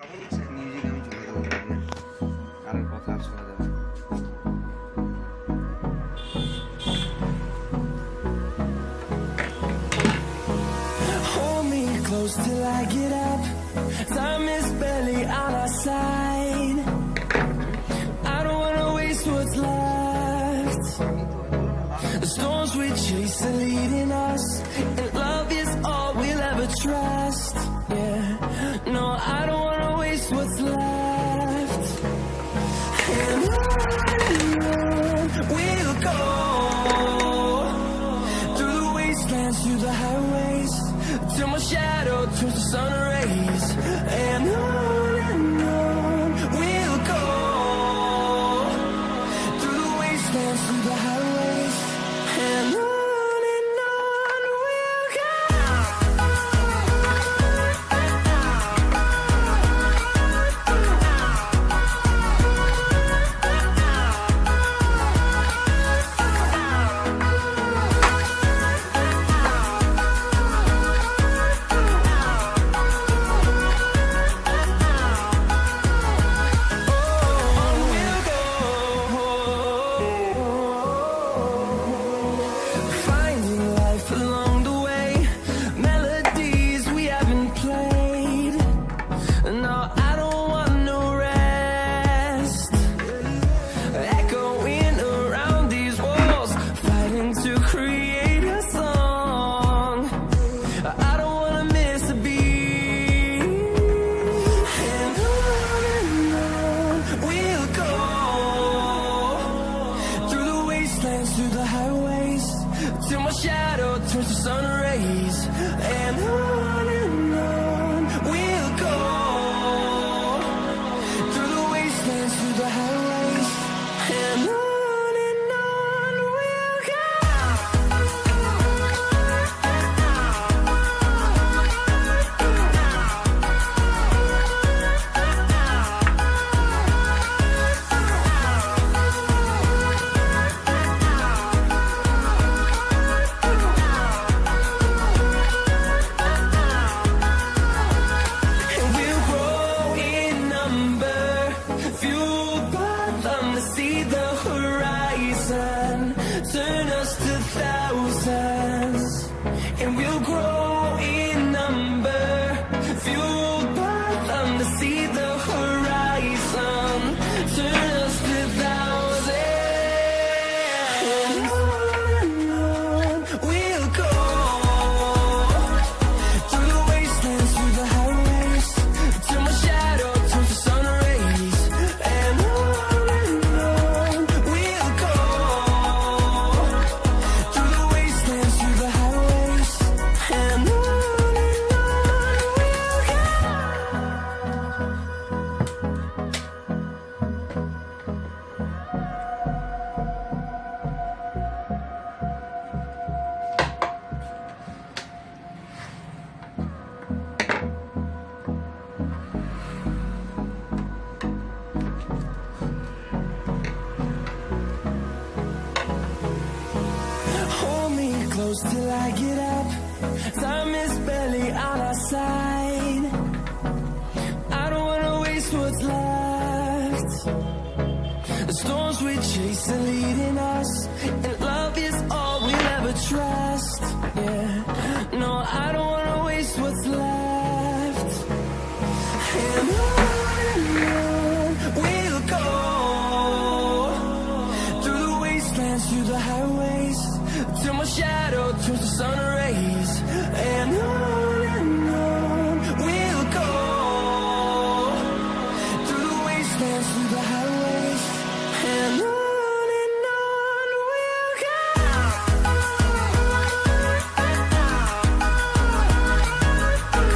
Music আমি চলে দেবো আর কথা আর শোনা যাবে না। Hold me close till I get up. Time is barely on our side. I don't wanna waste what's left. The storms we chase are leading us, and love is all we'll ever trust. Yeah, no, I don't wanna waste what's left. And on we'll go, through the wastelands, through the highways, till my shadow turns to sun rays. And on we'll go, through the wastelands, through the highways, and on we'll go. Finding life along the way, melodies we haven't played. No, I don't want no rest. Echoing around these walls, fighting to create a song. I don't wanna miss a beat. And on we'll go, through the wastelands, through the highways, till my shadow turns to sun rays. And on we'll go, through the wastelands, through the highways, and on we'll go. And we'll grow in number, fueled by them to see the horizon, turn us to thousands. And we'll grow in number, fueled by them to see the horizon, turn us to thousands. And on we'll go, through the wastelands, through the highways, till my shadow turns to sun rays. And on we'll go, through the wastelands, through the highways, and on we'll go. Hold me close till I get up. Time is barely on our side. I don't wanna waste what's left. The storms we chase are leading us, and love is all we'll ever trust. Yeah, no, I don't wanna waste what's left. And on we'll go, through the wastelands, through the highways, till my shadow turns to sun rays. And on we'll go, through the wastelands, through the highways, and on we'll go. And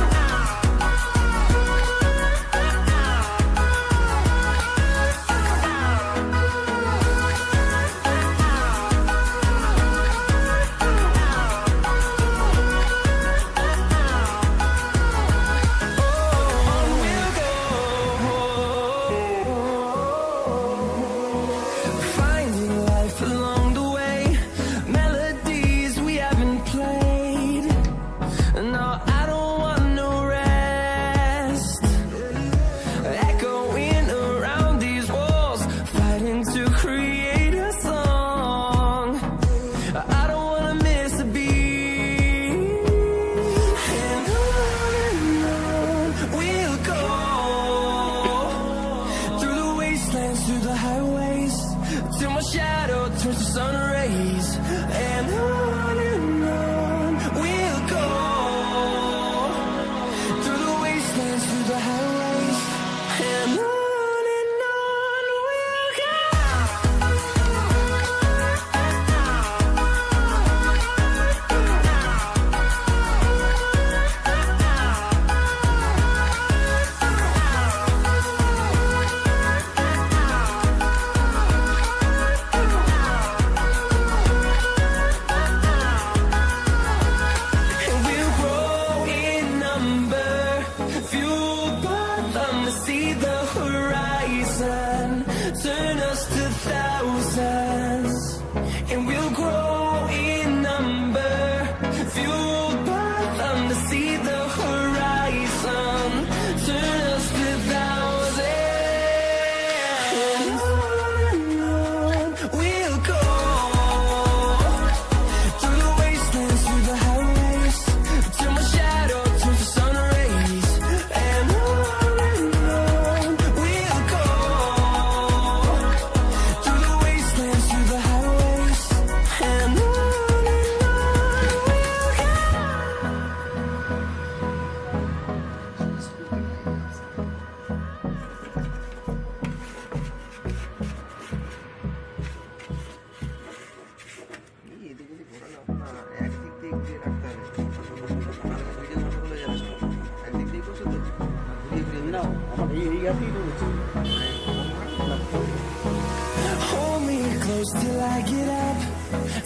Hold me close till I get up.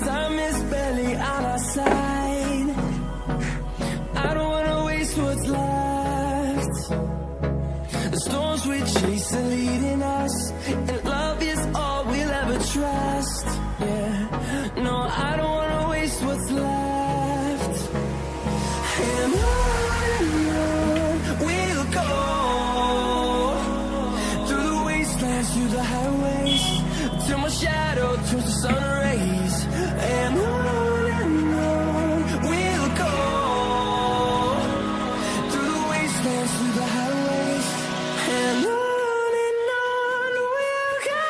Time is barely on our side. I don't wanna waste what's left. The storms we chase are leading us, and love is all we'll ever trust. Yeah, no, I don't wanna waste what's left. And on we'll go, through the wastelands, through the highways, till my shadow turns to sun rays. And on we'll go, through the wastelands, through the highways, and on we'll go.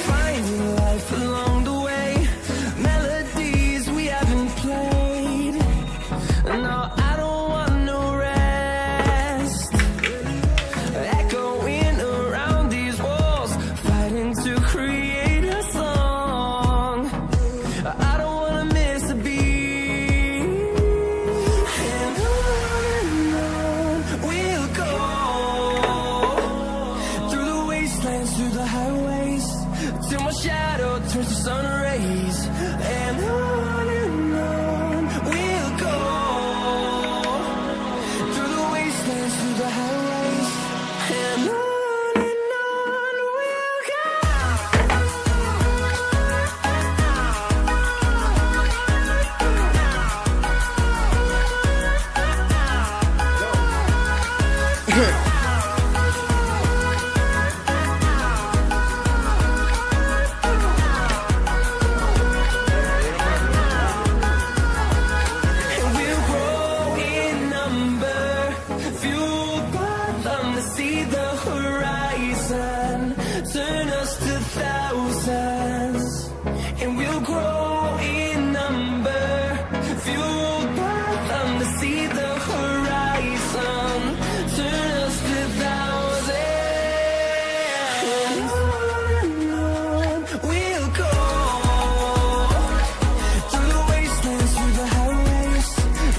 Finding life along the way, melodies we haven't played. No, I don't want no rest. Echoing around these walls, fighting to create a song. I don't wanna miss a beat. And on we'll go, through the wastelands, through the highways, till my shadow turns to sun rays. And on we'll go, through the wastelands, through the highways, and on we'll go. And we'll grow in number, fueled by them to see the horizon, turn us to thousands. And we'll grow in number, fueled by them to see the horizon, turn us to thousands. And on we'll go, through the wastelands, through the highways,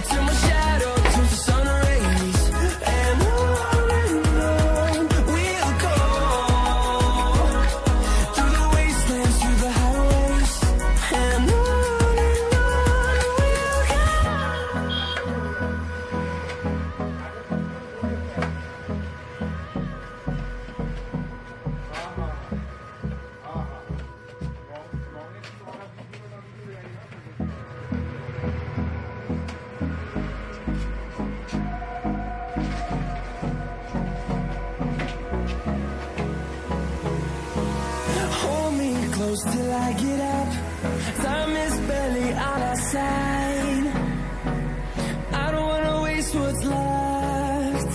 till my shadow turns to sun rays. And on we'll go, through the wastelands, through the highways, and on we'll go. Hold me close till I get up. Time is barely on our side. I don't wanna waste what's left.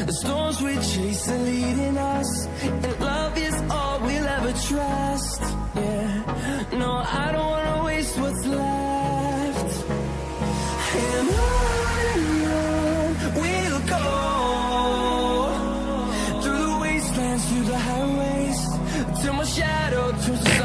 The storms we chase are leading us, and love is all we'll ever trust. Yeah, no, I don't wanna waste what's left. And on we'll go, through the wastelands, through the highways, till my shadow turns to